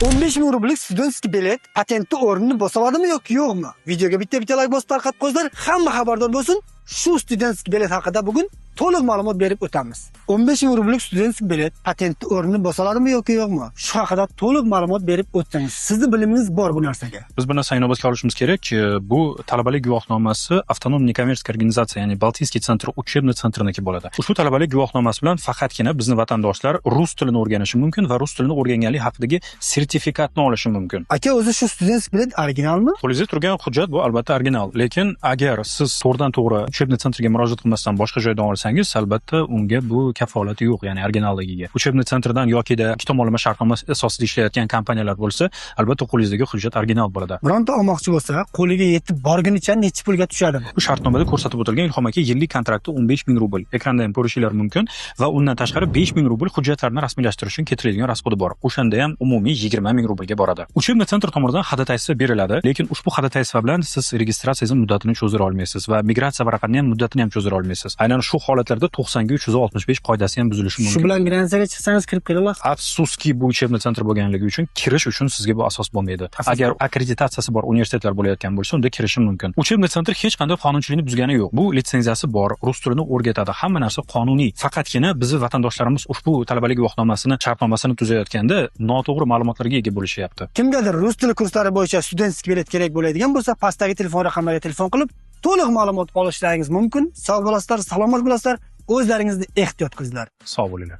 15 ming rublik studentskiy bilet patentni o'rnini bosa oladimi yoki yo'qmi? Videoga bitta like bosib tarqatib qo'yinglar, hamma xabardor bo'lsin. Shu studentskiy bilet haqida bugun to'liq ma'lumot berib o'tamiz. 15 ming rublik studentskiy bilet patentni o'rnini bosa oladimi yoki yo'qmi? Shu haqida to'liq ma'lumot berib o'tsangiz, sizning bilimingiz bor bu narsaga. Biz buni inobatga olishimiz kerakki, bu talabalik guvohnomasi avtonom nekommersiya organizatsiya, ya'ni Baltiyskiy Centr учебный centrniki bo'ladi. Ushbu talabalik guvohnomasi bilan faqatgina bizni vatandoshlar rus tilini o'rganishi mumkin va rus tilini o'rganganlik haqidagi sertifikatni olishi mumkin. Aka, o'zi shu studentskiy bilet originalmi? Qo'lingizda turgan hujjat bu albatta original, lekin agar siz to'g'ridan-to'g'ri учебный centrga murojaat qilmasdan boshqa joydan olsangiz, albatta unga bu kafolati yo'q, ya'ni originalligiga. Учебный centrdan yokida ikki tomonlama shartnoma asosida ishlayotgan kompaniyalar bo'lsa, albatta qo'lingizdagi hujjat original bo'ladi. Bironta olmoqchi bo'lsa, qo'liga yetib borgunicha necha pulga tushadi? Bu shartnomada ko'rsatib o'tilgan Ilhom aka yillik kontrakti 15 ming rubl. Ekranda ham ko'rishingiz mumkin va undan tashqari 5 ming rubl hujjatlarni rasmiylashtirish uchun ketiladigan rasxodi bor. O'shanda ham umumiy 20 ming rublga boradi. Учебный centr tomonidan xadataysiya beriladi, lekin ushbu xadataysiya bilan siz registratsiyangiz muddatini cho'zira olmaysiz va migratsiya varaqasining ham muddatini ham cho'zira olmaysiz. Aynan shu holatlarda 90/365 qoidasi ham buzilishi mumkin. Shu bilan gransiyaga chiqsangiz kirib kelasiz. Afsuski bu учебный centr bo'lganligi uchun kirish uchun sizga bu asos bo'lmaydi. Agar akkreditatsiyasi bor universitetlar bo'layotgan bo'lsa, unda kirish mumkin. Учебный centr hech qanday qonunchilikni buzgani yo'q. Bu litsenziyasi bor, rus tilini o'rgatadi, hamma narsa qonuniy. Faqatgina bizning vatandoshlarimiz ushbu talabalik guvohnomasini, shartnomasini tuzayotganda noto'g'ri ma'lumotlarga ega bo'lishyapti. Kimgadir rus tili kurslari bo'yicha studentskiy bilet kerak bo'ladigan bo'lsa, pastdagi telefon raqamlariga telefon qilib, to'liq ma'lumot olishlaringiz mumkin. Sog' bo'lasizlar, salomat bo'lasizlar, o'zlaringizni ehtiyot qilinglar. Sog' bo'linglar.